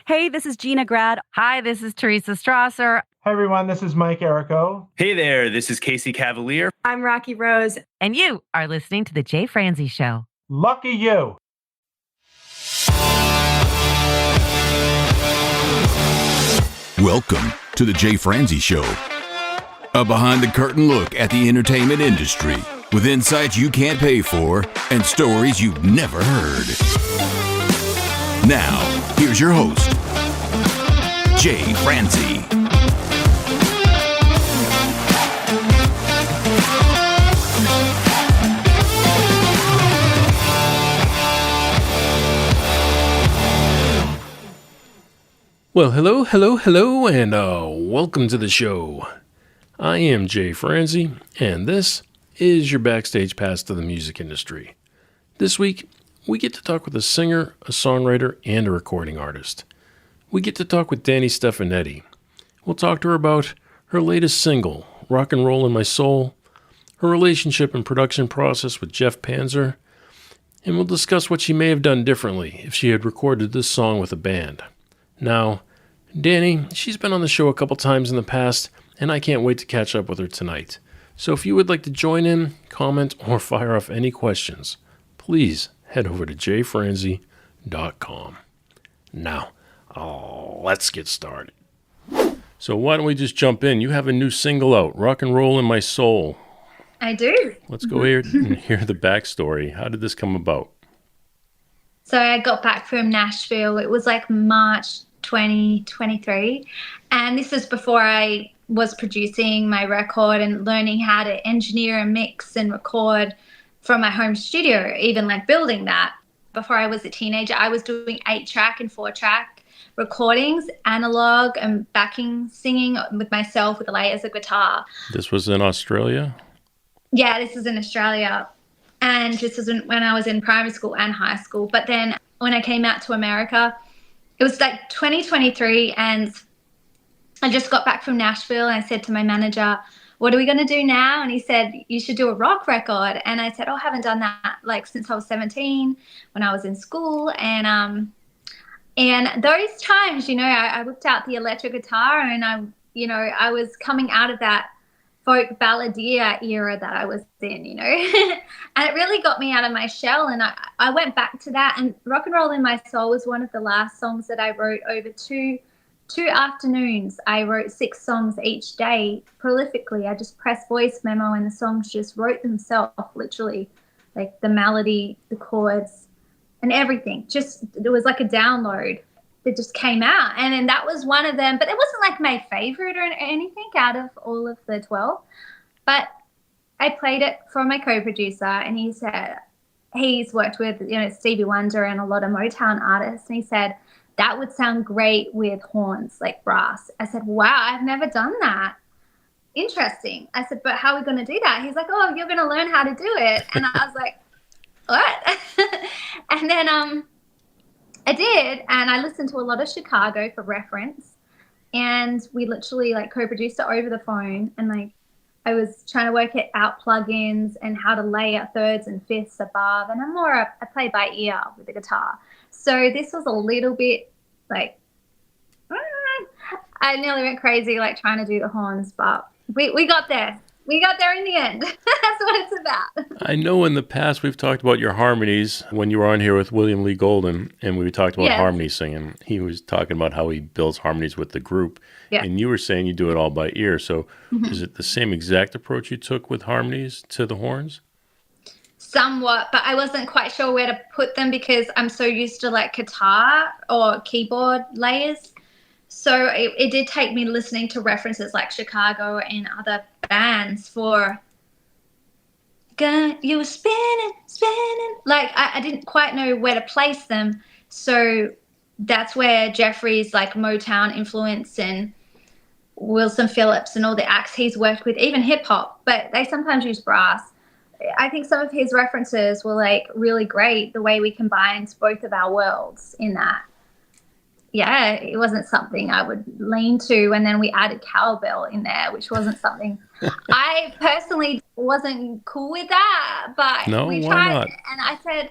Hey, this is Gina Grad. Hi, this is Teresa Strasser. Hi, everyone. This is Mike Errico. Hey there. This is Casey Cavalier. I'm Rocky Rose. And you are listening to The Jay Franzi Show. Lucky you. Welcome to The Jay Franzi Show, a behind-the-curtain look at the entertainment industry with insights you can't pay for and stories you've never heard. Now, here's your host, Jay Franzi. Well, hello, and welcome to the show. I am Jay Franzi, and this is your backstage pass to the music industry. This week, we get to talk with a singer, a songwriter, and a recording artist. We get to talk with Danni Stefanetti. We'll talk to her about her latest single, Rock and Roll in My Soul, her relationship and production process with Jeff Panzer, and we'll discuss what she may have done differently if she had recorded this song with a band. Now, Danni, she's been on the show a couple times in the past, and I can't wait to catch up with her tonight. So if you would like to join in, comment, or fire off any questions, please head over to jfranzi.com. Now, let's get started. So why don't we just jump in? You have a new single out, Rock and Roll in My Soul. I do. Let's go here and hear the backstory. How did this come about? So I got back from Nashville. It was like March 2023. And this is before I was producing my record and learning how to engineer and mix and record from my home studio, even like building that. Before I was a teenager, I was doing 8-track and 4-track recordings, analog and backing singing with myself with layers of guitar. This was in Australia? Yeah, this is in Australia. And this was when I was in primary school and high school. But then when I came out to America, it was like 2023 and I just got back from Nashville and I said to my manager, what are we going to do now? And he said, you should do a rock record. And I said, I haven't done that like since I was 17 when I was in school. And those times, I whipped out the electric guitar and I was coming out of that folk balladeer era that I was in, and it really got me out of my shell. And I went back to that, and Rock and Roll in My Soul was one of the last songs that I wrote over two afternoons. I wrote 6 songs each day prolifically. I just pressed voice memo and the songs just wrote themselves, literally, like the melody, the chords, and everything. It was like a download that just came out. And then that was one of them, but it wasn't like my favorite or anything out of all of the 12. But I played it for my co-producer, and he said, he's worked with, Stevie Wonder and a lot of Motown artists. And he said, that would sound great with horns, like brass. I said, wow, I've never done that. Interesting. I said, but how are we going to do that? He's like, oh, you're going to learn how to do it. And I was like, what? And then, I did, and I listened to a lot of Chicago for reference, and we literally like co-produced it over the phone, and like I was trying to work it out plugins and how to layer thirds and fifths above, and I play by ear with the guitar. So this was a little bit like I nearly went crazy like trying to do the horns, but we got there. We got there in the end. That's what it's about. I know in the past we've talked about your harmonies when you were on here with William Lee Golden, and we talked about harmony singing. He was talking about how he builds harmonies with the group, and you were saying you do it all by ear. So is it the same exact approach you took with harmonies to the horns? Somewhat, but I wasn't quite sure where to put them because I'm so used to like guitar or keyboard layers. So it did take me listening to references like Chicago and other bands for you were spinning. Like I didn't quite know where to place them. So that's where Jeffrey's like Motown influence and Wilson Phillips and all the acts he's worked with, even hip hop, but they sometimes use brass. I think some of his references were like really great, the way we combined both of our worlds in that. Yeah, it wasn't something I would lean to. And then we added cowbell in there, which wasn't something I personally wasn't cool with that. But we tried. Not? And I said,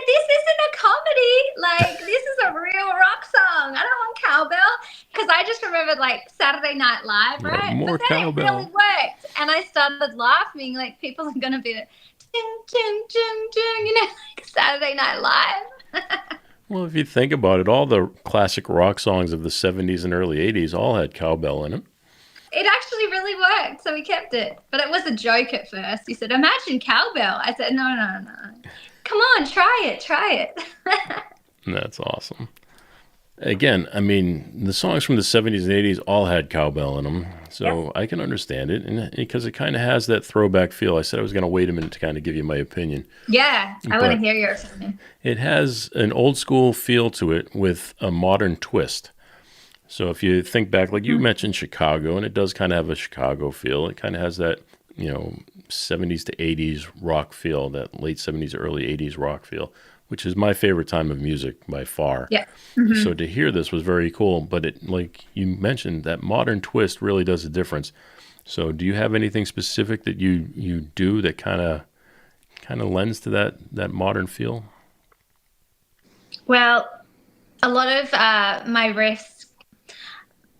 this isn't a comedy. Like, this is a real rock song. I don't Because I just remembered like Saturday Night Live, Right, right? more But then cowbell. it really worked. And I started laughing, like people are going to be like, ding, ding, ding, ding, you know, like Saturday Night Live. Well, if you think about it, all the classic rock songs of the 70s and early 80s all had cowbell in them. It actually really worked, so we kept it. But it was a joke at first. He said, imagine cowbell. I said, no. Come on, try it. That's awesome. Again, I mean, the songs from the 70s and 80s all had cowbell in them, so I can understand it, and because it kind of has that throwback feel. I said I was going to wait a minute to kind of give you my opinion. Yeah, I want to But hear your opinion. it has an old school feel to it with a modern twist. So if you think back, like you mentioned Chicago, and it does kind of have a Chicago feel. It kind of has that, 70s to 80s rock feel, that late 70s, early 80s rock feel, which is my favorite time of music by far. Yeah. So to hear this was very cool, but it, like you mentioned, that modern twist really does a difference. So do you have anything specific that you do that kind of lends to that modern feel? Well, a lot of my riffs,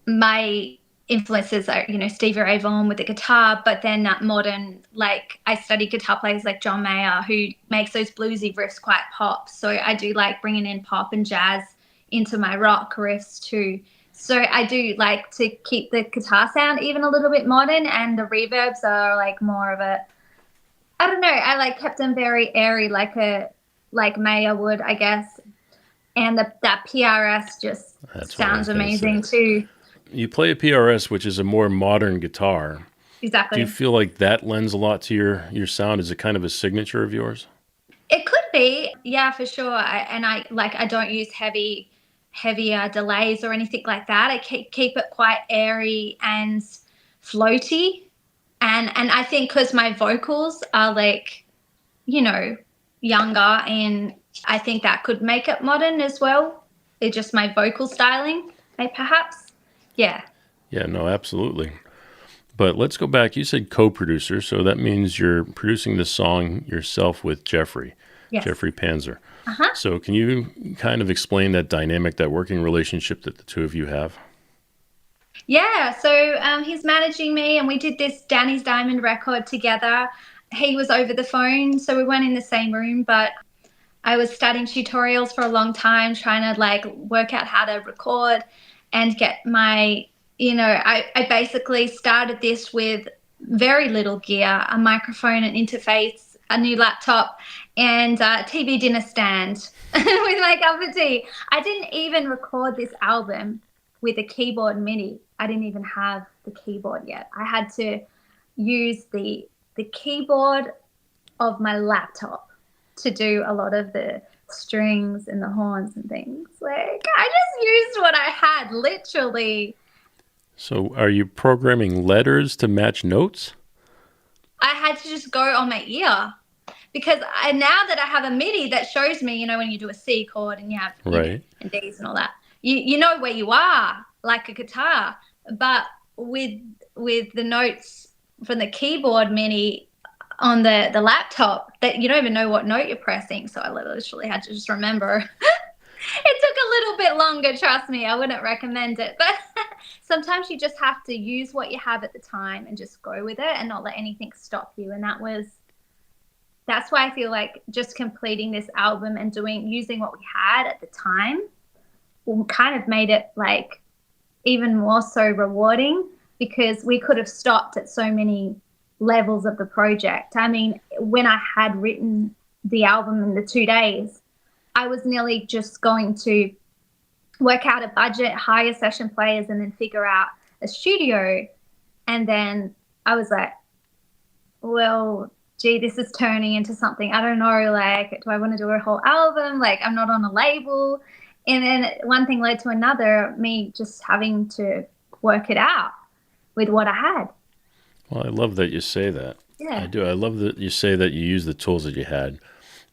my influences are, Stevie Ray Vaughan with the guitar, but then modern, like I study guitar players like John Mayer, who makes those bluesy riffs quite pop. So I do like bringing in pop and jazz into my rock riffs too. So I do like to keep the guitar sound even a little bit modern, and the reverbs are like more of a, I don't know, I like kept them very airy, like Mayer would, I guess. And that PRS just sounds amazing too. You play a PRS, which is a more modern guitar. Exactly. Do you feel like that lends a lot to your sound? Is it kind of a signature of yours? It could be, yeah, for sure. I don't use heavy delays or anything like that. I keep it quite airy and floaty, and I think because my vocals are like, younger, and I think that could make it modern as well. It's just my vocal styling, perhaps. Yeah. Yeah, no, absolutely. But let's go back. You said co-producer, so that means you're producing the song yourself with Jeffrey. Yes. Jeffrey Panzer. So can you kind of explain that dynamic, that working relationship that the two of you have? Yeah, so he's managing me, and we did this Danny's Diamond record together. He was over the phone, so we weren't in the same room, but I was studying tutorials for a long time, trying to work out how to record and get my, I basically started this with very little gear, a microphone, an interface, a new laptop, and a TV dinner stand with my cup of tea. I didn't even record this album with a keyboard MIDI. I didn't even have the keyboard yet. I had to use the keyboard of my laptop to do a lot of the strings and the horns and things. I just used what I had, literally. So are you programming letters to match notes? I had to just go on my ear, because now that I have a MIDI that shows me, when you do a C chord and you have right, and Ds and all that, you know where you are, like a guitar. But with the notes from the keyboard MIDI on the laptop, that you don't even know what note you're pressing. So I literally had to just remember. It took a little bit longer, trust me. I wouldn't recommend it. But sometimes you just have to use what you have at the time and just go with it and not let anything stop you. And that's why I feel like just completing this album and using what we had at the time kind of made it even more so rewarding, because we could have stopped at so many levels of the project. I mean, when I had written the album in the 2 days, I was nearly just going to work out a budget, hire session players, and then figure out a studio. And then I was like, well, gee, this is turning into something. I don't know, do I want to do a whole album? I'm not on a label. And then one thing led to another, me just having to work it out with what I had. Well, I love that you say that. Yeah. I do. I love that you say that you use the tools that you had.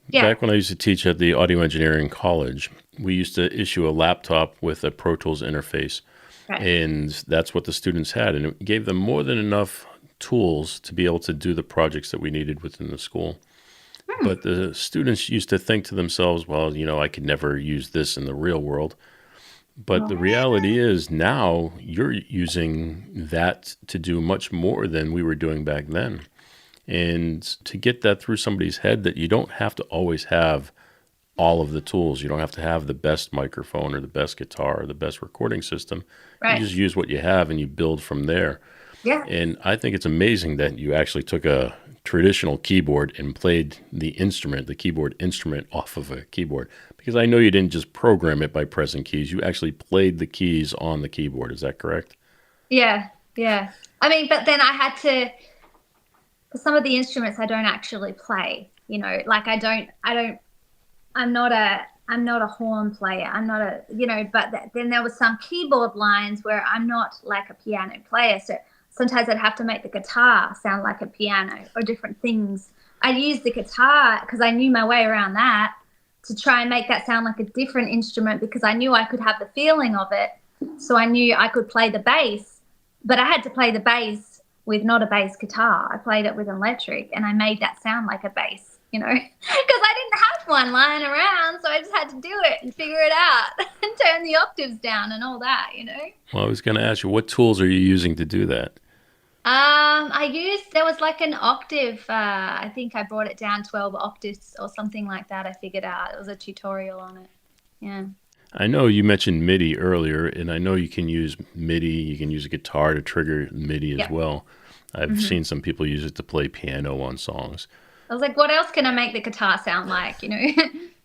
Yeah. Back when I used to teach at the audio engineering college, we used to issue a laptop with a Pro Tools interface. Right. And that's what the students had. And it gave them more than enough tools to be able to do the projects that we needed within the school. But the students used to think to themselves, well, I could never use this in the real world. But the reality is now you're using that to do much more than we were doing back then. And to get that through somebody's head that you don't have to always have all of the tools. You don't have to have the best microphone or the best guitar or the best recording system. Right. You just use what you have and you build from there. Yeah. And I think it's amazing that you actually took a traditional keyboard and played the keyboard instrument off of a keyboard. Because I know you didn't just program it by pressing keys. You actually played the keys on the keyboard. Is that correct? Yeah. Yeah. I mean, but then I had to, for some of the instruments I don't actually play, like I'm not a horn player. I'm not a, but then there was some keyboard lines where I'm not like a piano player. So sometimes I'd have to make the guitar sound like a piano or different things. I'd use the guitar because I knew my way around that to try and make that sound like a different instrument because I knew I could have the feeling of it. So I knew I could play the bass, but I had to play the bass with not a bass guitar. I played it with an electric and I made that sound like a bass, because I didn't have one lying around. So I just had to do it and figure it out and turn the octaves down and all that, Well, I was going to ask you, what tools are you using to do that? There was like an octave, I think I brought it down 12 octaves or something like that. I figured out. It was a tutorial on it. Yeah. I know you mentioned MIDI earlier, and I know you can use MIDI. You can use a guitar to trigger MIDI as well. I've seen some people use it to play piano on songs. I was like, what else can I make the guitar sound like,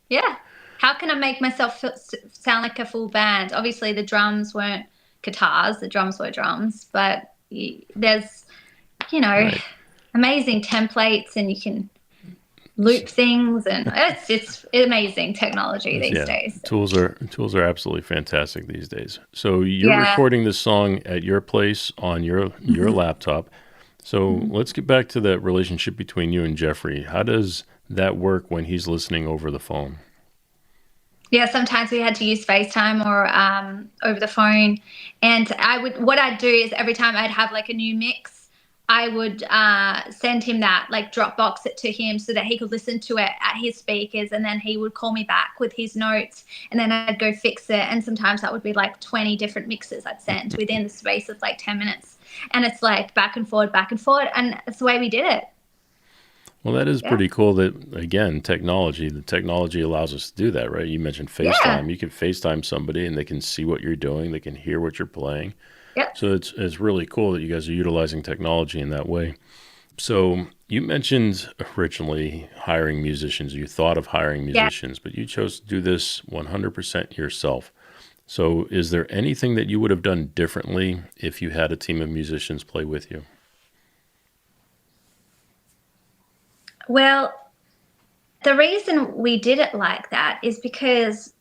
Yeah. How can I make myself sound like a full band? Obviously, the drums weren't guitars. The drums were drums. But there's, Right. amazing templates and you can loop things. And it's amazing technology these days. Tools are absolutely fantastic these days. So you're recording this song at your place on your laptop. So let's get back to that relationship between you and Jeffrey. How does that work when he's listening over the phone? Yeah, sometimes we had to use FaceTime or over the phone. And what I'd do is every time I'd have like a new mix, I would send him that, like Dropbox it to him so that he could listen to it at his speakers. And then he would call me back with his notes and then I'd go fix it. And sometimes that would be like 20 different mixes I'd send within the space of like 10 minutes. And it's like back and forward. And it's the way we did it. Well, that is pretty cool that, again, the technology allows us to do that, right? You mentioned FaceTime. Yeah. You can FaceTime somebody and they can see what you're doing. They can hear what you're playing. Yeah. So it's really cool that you guys are utilizing technology in that way. So you mentioned originally hiring musicians. You thought of hiring musicians, but you chose to do this 100% yourself. So is there anything that you would have done differently if you had a team of musicians play with you? Well, the reason we did it like that is because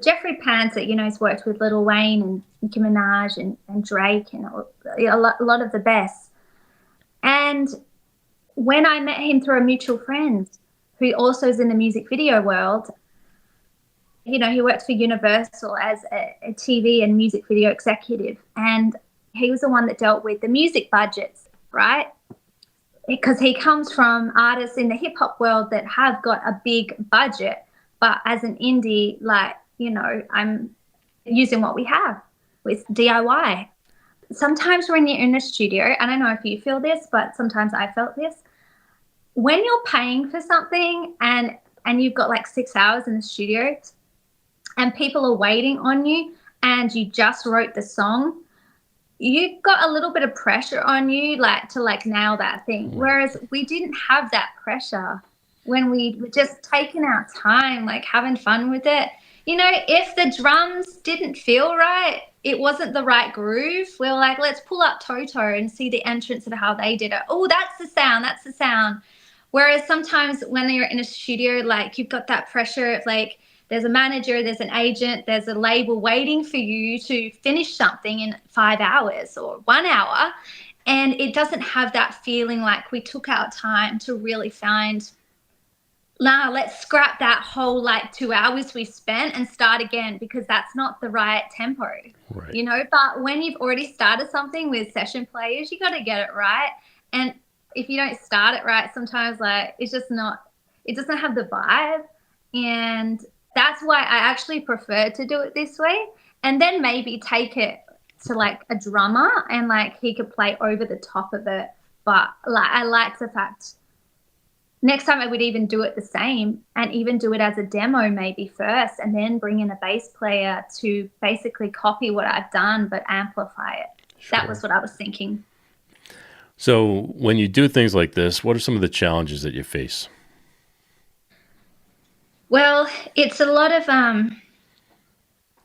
Jeffrey Panzer, has worked with Lil Wayne and Nicki Minaj and Drake and a lot of the best. And when I met him through a mutual friend who also is in the music video world, he worked for Universal as a TV and music video executive. And he was the one that dealt with the music budgets, right? Because he comes from artists in the hip hop world that have got a big budget. But as an indie, I'm using what we have with DIY. Sometimes when you're in a studio, I don't know if you feel this, but sometimes I felt this. When you're paying for something and you've got like 6 hours in the studio and people are waiting on you and you just wrote the song, you've got a little bit of pressure on you to nail that thing. Whereas we didn't have that pressure when we were just taking our time, like having fun with it. If the drums didn't feel right, it wasn't the right groove, we were like, let's pull up Toto and see the entrance of how they did it. Oh, that's the sound. Whereas sometimes when you're in a studio, like you've got that pressure of like, there's a manager, there's an agent, there's a label waiting for you to finish something in 5 hours or 1 hour. And it doesn't have that feeling like we took our time to really find, let's scrap that whole 2 hours we spent and start again, because that's not the right tempo, right. But when you've already started something with session players, you got to get it right. And if you don't start it right, sometimes it's just not, it doesn't have the vibe. And that's why I actually prefer to do it this way. and then maybe take it to like a drummer and like he could play over the top of it. But like I like the fact next time I would even do it the same and even do it as a demo maybe first and then bring in a bass player to basically copy what I've done but amplify it. Sure. That was what I was thinking. So when you do things like this, what are some of the challenges that you face? Well, it's a lot of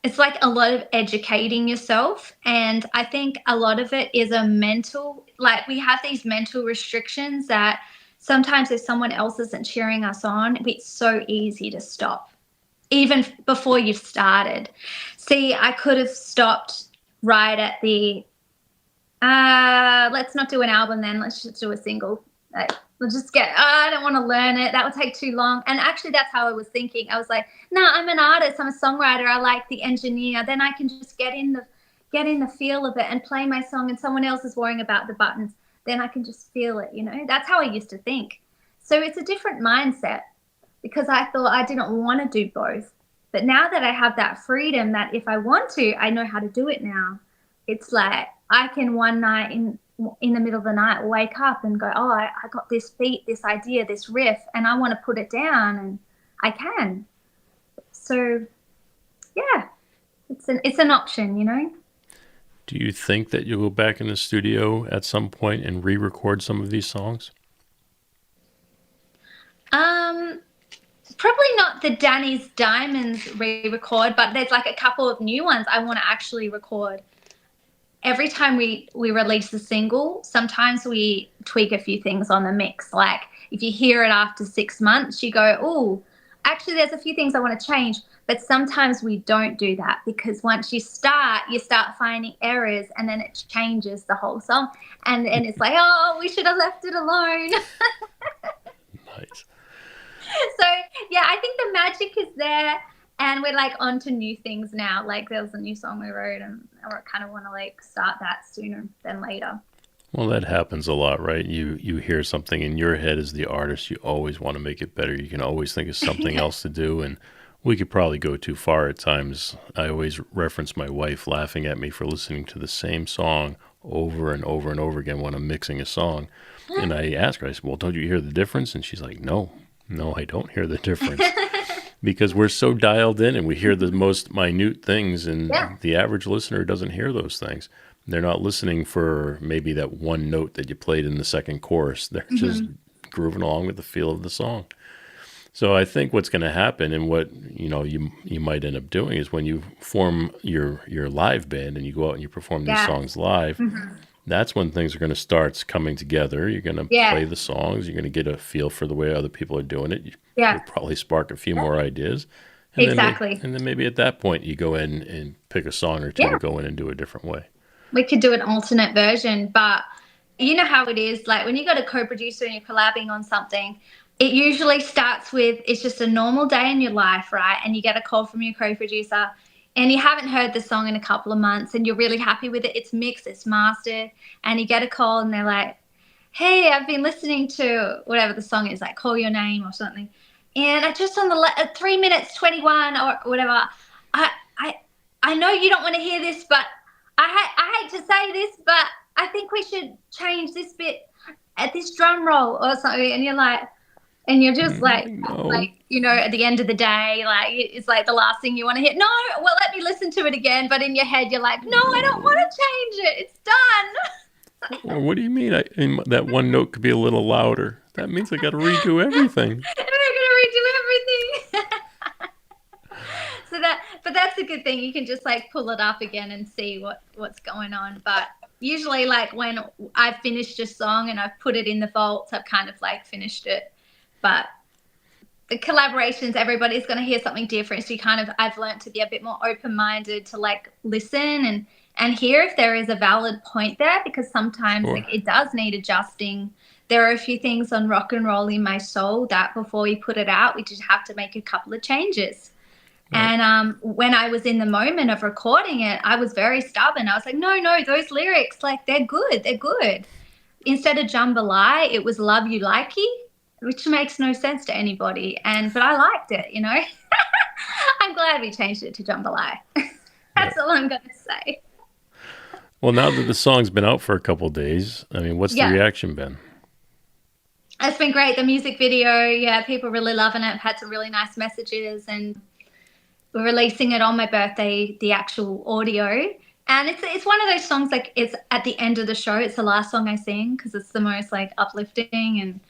it's like a lot of educating yourself, and I think a lot of it is a mental, like we have these mental restrictions that sometimes if someone else isn't cheering us on, it's so easy to stop even before you've started. See, I could have stopped right at the let's not do an album then, let's just do a single. Like, we'll just I don't want to learn it. That would take too long. And actually that's how I was thinking. I was like, no, I'm an artist. I'm a songwriter. I like the engineer. Then I can just get in the feel of it and play my song and someone else is worrying about the buttons. Then I can just feel it, you know. That's how I used to think. So it's a different mindset because I thought I didn't want to do both. But now that I have that freedom that if I want to, I know how to do it now. It's like I can one night in the middle of the night wake up and go, oh, I got this beat, this idea, this riff, and I want to put it down, and I can. So, yeah, it's an option, you know. Do you think that you'll go back in the studio at some point and re-record some of these songs? Probably not the Danny's Diamonds re-record, but there's like a couple of new ones I want to actually record. Every time we release a single, sometimes we tweak a few things on the mix. Like if you hear it after 6 months, you go, oh, actually there's a few things I want to change. But sometimes we don't do that because once you start finding errors and then it changes the whole song. And it's like, oh, we should have left it alone. Nice. So, yeah, I think the magic is there. And we're like on to new things now. Like there was a new song we wrote and I kind of want to like start that sooner than later. Well, that happens a lot, right? You hear something in your head as the artist, you always want to make it better. You can always think of something else to do, and we could probably go too far at times. I always reference my wife laughing at me for listening to the same song over and over and over again when I'm mixing a song. And I ask her, I said, well, don't you hear the difference? And she's like, no, I don't hear the difference. Because we're so dialed in and we hear the most minute things, and the average listener doesn't hear those things. They're not listening for maybe that one note that you played in the second chorus. They're just grooving along with the feel of the song. So I think what's going to happen, and what you might end up doing, is when you form your live band and you go out and you perform these songs live, that's when things are going to start coming together. You're going to play the songs. You're going to get a feel for the way other people are doing it. You'll probably spark a few more ideas. And then maybe at that point you go in and pick a song or two to go in and do a different way. We could do an alternate version, but you know how it is. Like when you got a co-producer and you're collabing on something, it usually starts with, it's just a normal day in your life, right? And you get a call from your co-producer and you haven't heard the song in a couple of months and you're really happy with it. It's mixed, it's mastered, and you get a call and they're like, hey, I've been listening to whatever the song is, like Call Your Name or something. And I just on the 3 minutes 21 or whatever, I know you don't want to hear this, but I hate to say this, but I think we should change this bit at this drum roll or something. And you're like, and you're just like, at the end of the day, like it's like the last thing you want to hear. No, well, let me listen to it again. But in your head, you're like, no, I don't want to change it. It's done. Well, what do you mean? That one note could be a little louder. That means I got to redo everything. But that's a good thing. You can just like pull it up again and see what's going on. But usually like when I've finished a song and I've put it in the vaults, I've kind of like finished it. But the collaborations, everybody's going to hear something different. So I've learned to be a bit more open-minded to like listen and hear if there is a valid point there, because sometimes like, it does need adjusting. There are a few things on Rock and Roll in My Soul that before we put it out, we just have to make a couple of changes. Right. And when I was in the moment of recording it, I was very stubborn. I was like, no, those lyrics, like they're good. Instead of Jambalaya, it was Love You Likey, which makes no sense to anybody. But I liked it, you know. I'm glad we changed it to Jambalaya. That's all I'm going to say. Well, now that the song's been out for a couple of days, I mean, what's the reaction been? It's been great. The music video, people really loving it. I've had some really nice messages, and we're releasing it on my birthday, the actual audio. And it's one of those songs, like, it's at the end of the show. It's the last song I sing because it's the most, like, uplifting and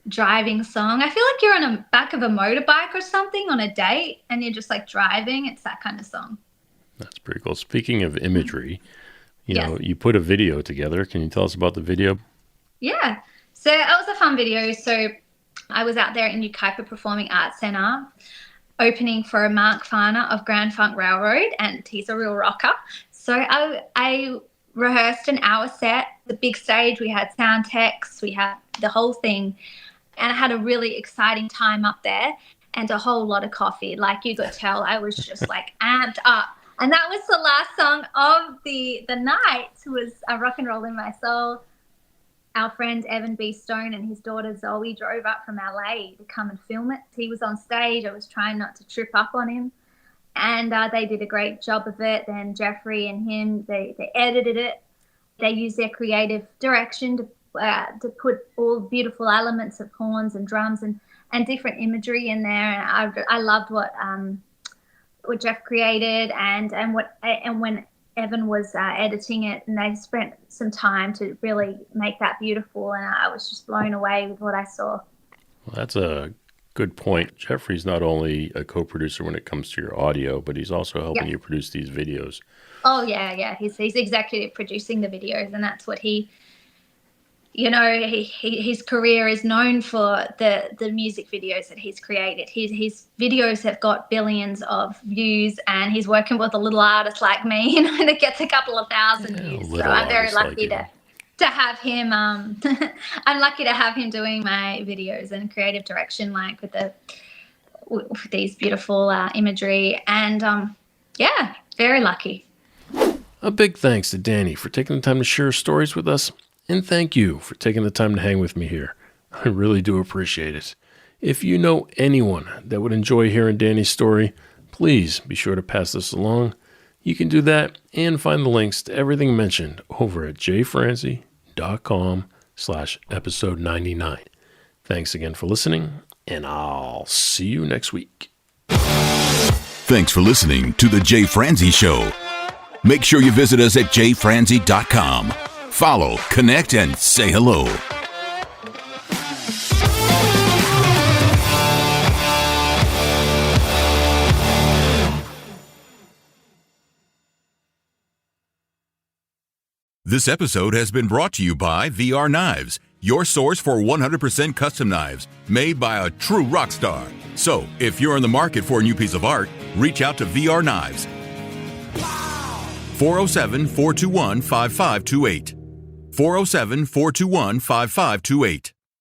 driving song. I feel like you're on the back of a motorbike or something on a date and you're just, like, driving. It's that kind of song. That's pretty cool. Speaking of imagery, you know, you put a video together. Can you tell us about the video? Yeah. So it was a fun video. So I was out there in New Kuiper Performing Arts Centre opening for Mark Farner of Grand Funk Railroad, and he's a real rocker. So I rehearsed an hour set, the big stage. We had sound techs, we had the whole thing. And I had a really exciting time up there and a whole lot of coffee. Like you could tell, I was just like amped up. And that was the last song of the night, was Rock and Roll in My Soul. Our friend Evan B. Stone and his daughter Zoe drove up from LA to come and film it. He was on stage. I was trying not to trip up on him. And they did a great job of it. Then Jeffrey and him, they edited it. They used their creative direction to put all beautiful elements of horns and drums and different imagery in there. And I loved what Jeff created and when Evan was editing it, and they spent some time to really make that beautiful. And I was just blown away with what I saw. Well, that's a good point. Jeffrey's not only a co-producer when it comes to your audio, but he's also helping you produce these videos. Oh, yeah. He's executive producing the videos, and that's what he, his career is known for, the music videos that he's created. His videos have got billions of views, and he's working with a little artist like me, that gets a couple of thousand views. So I'm very lucky to have him. I'm lucky to have him doing my videos and creative direction, like with these beautiful imagery, and very lucky. A big thanks to Danni for taking the time to share stories with us, and thank you for taking the time to hang with me here. I really do appreciate it. If you know anyone that would enjoy hearing Danni's story, please be sure to pass this along. You can do that and find the links to everything mentioned over at jfrancie.com/episode 99. Thanks again for listening, and I'll see you next week. Thanks for listening to The Jay Francie Show. Make sure you visit us at jfrancie.com. Follow, connect, and say hello. This episode has been brought to you by VR Knives, your source for 100% custom knives made by a true rock star. So, if you're in the market for a new piece of art, reach out to VR Knives. 407-421-5528. 407-421-5528.